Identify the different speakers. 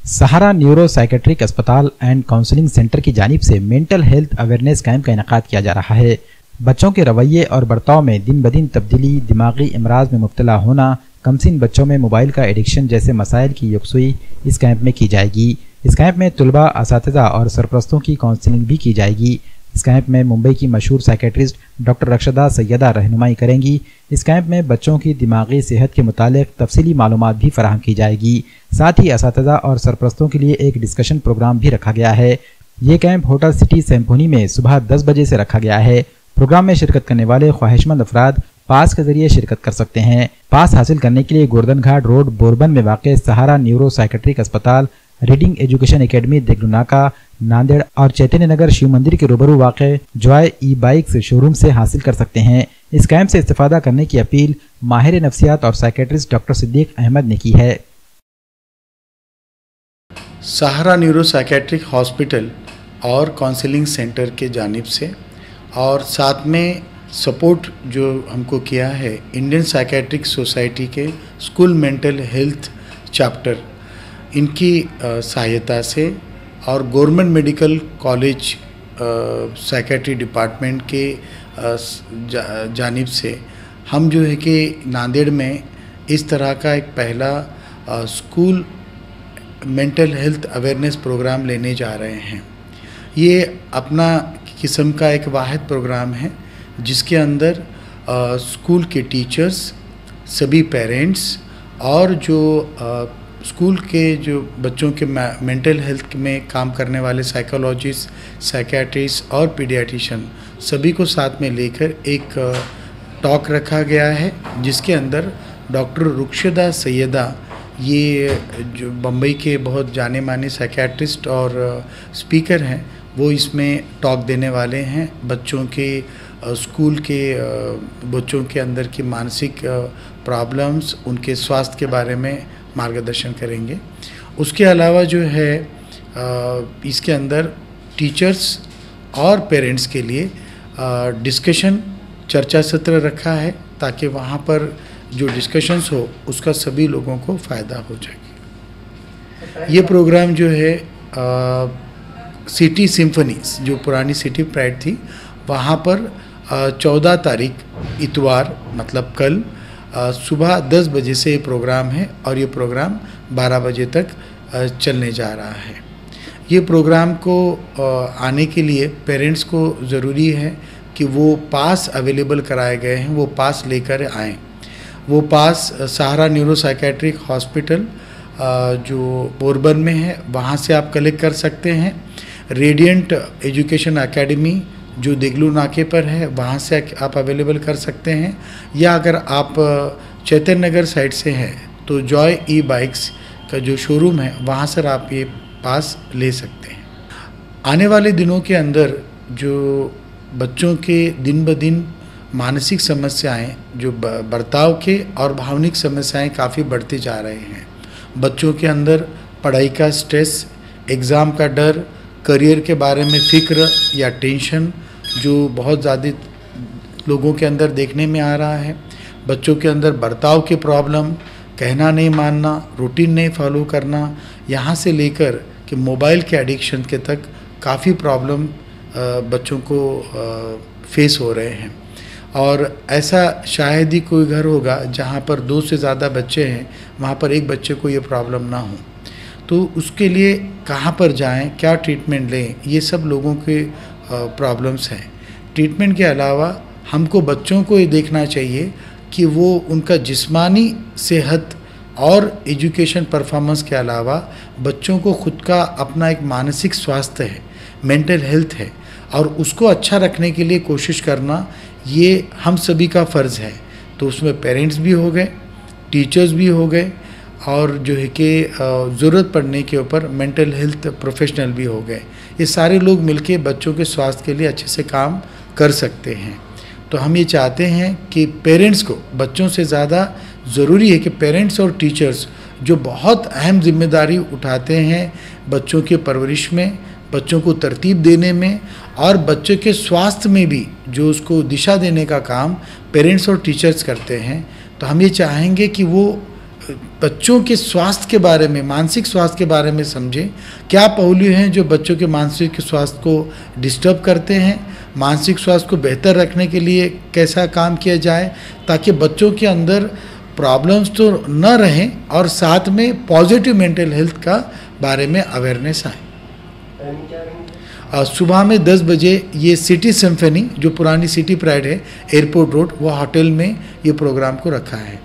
Speaker 1: सहारा neuro psychiatric अस्पताल and counselling centre की जानिब से मेंटल हेल्थ अवेयरनेस कैंप का इनेकाद किया जा रहा है। बच्चों के रवैये और बर्ताव में दिन ब दिन तब्दीली, दिमागी इमराज में मुब्तला होना, कमसिन बच्चों में मोबाइल का एडिक्शन जैसे मसाइल की यकसुई इस कैंप में की जाएगी। इस कैंप में तुलबा, असातिज़ा और सरपरस्तों की काउंसलिंग भी की जाएगी। इस कैंप में मुंबई की मशहूर साइकेट्रिस्ट डॉक्टर रक्षदा सैयदा रहनुमाई करेंगी। इस कैंप में बच्चों की दिमागी सेहत के मुतालिक तफसीली मालूमात भी फराहम की जाएगी। साथ ही असातिज़ा और सरपरस्तों के लिए एक डिस्कशन प्रोग्राम भी रखा गया है। ये कैंप होटल सिटी सिम्फनी में सुबह 10 बजे से रखा गया है। प्रोग्राम में शिरकत करने वाले ख्वाहिशमंद अफराद पास के जरिए शिरकत कर सकते हैं। पास हासिल करने के लिए गोर्धन घाट रोड, बोरबन में वाक़ सहारा न्यूरो साइकेट्रिक अस्पताल, रीडिंग एजुकेशन एकेडमी देगलुनाका, नांदेड़ और चैतन्य नगर शिव मंदिर के रूबरू वाक़े जॉय ई बाइक्स शोरूम से हासिल कर सकते हैं। इस कैंप से इस्तेफादा करने की अपील माहिर नफ्सियात और साइकेट्रिस्ट डॉक्टर सिद्दीक अहमद ने की है।
Speaker 2: सहारा न्यूरो साइकेट्रिक हॉस्पिटल और काउंसलिंग सेंटर के जानिब से और साथ में सपोर्ट जो हमको किया है इंडियन साइकेट्रिक सोसाइटी के स्कूल मेंटल हेल्थ चैप्टर, इनकी सहायता से और government medical college psychiatry department के जानिब से हम जो है कि नांदेड़ में इस तरह का एक पहला school mental health awareness programme लेने जा रहे हैं। ये अपना किस्म का एक वाहिद प्रोग्राम है जिसके अंदर स्कूल के टीचर्स, सभी पेरेंट्स और जो स्कूल के जो बच्चों के मेंटल हेल्थ में काम करने वाले साइकोलॉजिस्ट, साइकियाट्रिस्ट और पीडियाट्रिशियन सभी को साथ में लेकर एक टॉक रखा गया है, जिसके अंदर डॉक्टर रक्षदा सैयदा, ये जो बम्बई के बहुत जाने माने साइकियाट्रिस्ट और स्पीकर हैं, वो इसमें टॉक देने वाले हैं। बच्चों के स्कूल के बच्चों के अंदर की मानसिक प्रॉब्लम्स, उनके स्वास्थ्य के बारे में मार्गदर्शन करेंगे। उसके अलावा जो है इसके अंदर टीचर्स और पेरेंट्स के लिए डिस्कशन चर्चा सत्र रखा है ताकि वहाँ पर जो डिस्कशंस हो उसका सभी लोगों को फ़ायदा हो जाए। ये प्रोग्राम जो है सिटी सिम्फनी, जो पुरानी सिटी प्राइड थी, वहाँ पर 14 तारीख इतवार मतलब कल सुबह 10 बजे से ये प्रोग्राम है और ये प्रोग्राम 12 बजे तक चलने जा रहा है। ये प्रोग्राम को आने के लिए पेरेंट्स को ज़रूरी है कि वो पास अवेलेबल कराए गए हैं, वो पास लेकर आएँ। वो पास सहारा न्यूरो साइकेट्रिक हॉस्पिटल जो बोरबन में है वहाँ से आप कलेक्ट कर सकते हैं। रेडियंट एजुकेशन एकेडमी जो देगलू नाके पर है वहाँ से आप अवेलेबल कर सकते हैं, या अगर आप चैतन्य नगर साइड से हैं तो जॉय ई बाइक्स का जो शोरूम है वहाँ से आप ये पास ले सकते हैं। आने वाले दिनों के अंदर जो बच्चों के दिन ब दिन मानसिक समस्याएं, जो बर्ताव के और भावनिक समस्याएं काफ़ी बढ़ती जा रहे हैं। बच्चों के अंदर पढ़ाई का स्ट्रेस, एग्ज़ाम का डर, करियर के बारे में फ़िक्र या टेंशन जो बहुत ज़्यादा लोगों के अंदर देखने में आ रहा है। बच्चों के अंदर बर्ताव की प्रॉब्लम, कहना नहीं मानना, रूटीन नहीं फॉलो करना, यहाँ से लेकर कि मोबाइल के एडिक्शन के तक काफ़ी प्रॉब्लम बच्चों को फेस हो रहे हैं। और ऐसा शायद ही कोई घर होगा जहाँ पर 2 से ज़्यादा बच्चे हैं, वहाँ पर एक बच्चे को ये प्रॉब्लम ना हो। तो उसके लिए कहाँ पर जाएं, क्या ट्रीटमेंट लें, ये सब लोगों के प्रॉब्लम्स हैं। ट्रीटमेंट के अलावा हमको बच्चों को ये देखना चाहिए कि वो उनका जिस्मानी सेहत और एजुकेशन परफॉर्मेंस के अलावा बच्चों को खुद का अपना एक मानसिक स्वास्थ्य है, मेंटल हेल्थ है, और उसको अच्छा रखने के लिए कोशिश करना ये हम सभी का फ़र्ज़ है। तो उसमें पेरेंट्स भी हो गए, टीचर्स भी हो गए, और जो है कि ज़रूरत पड़ने के ऊपर मेंटल हेल्थ प्रोफेशनल भी हो गए। ये सारे लोग मिलके बच्चों के स्वास्थ्य के लिए अच्छे से काम कर सकते हैं। तो हम ये चाहते हैं कि पेरेंट्स को बच्चों से ज़्यादा ज़रूरी है कि पेरेंट्स और टीचर्स जो बहुत अहम जिम्मेदारी उठाते हैं बच्चों के परवरिश में, बच्चों को तरतीब देने में और बच्चों के स्वास्थ्य में भी जो उसको दिशा देने का काम पेरेंट्स और टीचर्स करते हैं। तो हम ये चाहेंगे कि वो बच्चों के स्वास्थ्य के बारे में, मानसिक स्वास्थ्य के बारे में समझें। क्या पहलू हैं जो बच्चों के मानसिक स्वास्थ्य को डिस्टर्ब करते हैं, मानसिक स्वास्थ्य को बेहतर रखने के लिए कैसा काम किया जाए, ताकि बच्चों के अंदर प्रॉब्लम्स तो न रहें और साथ में पॉजिटिव मेंटल हेल्थ का बारे में अवेयरनेस आए। सुबह में 10 बजे ये सिटी सिम्फनी जो पुरानी सिटी प्राइड है एयरपोर्ट रोड, वह होटल में ये प्रोग्राम को रखा है।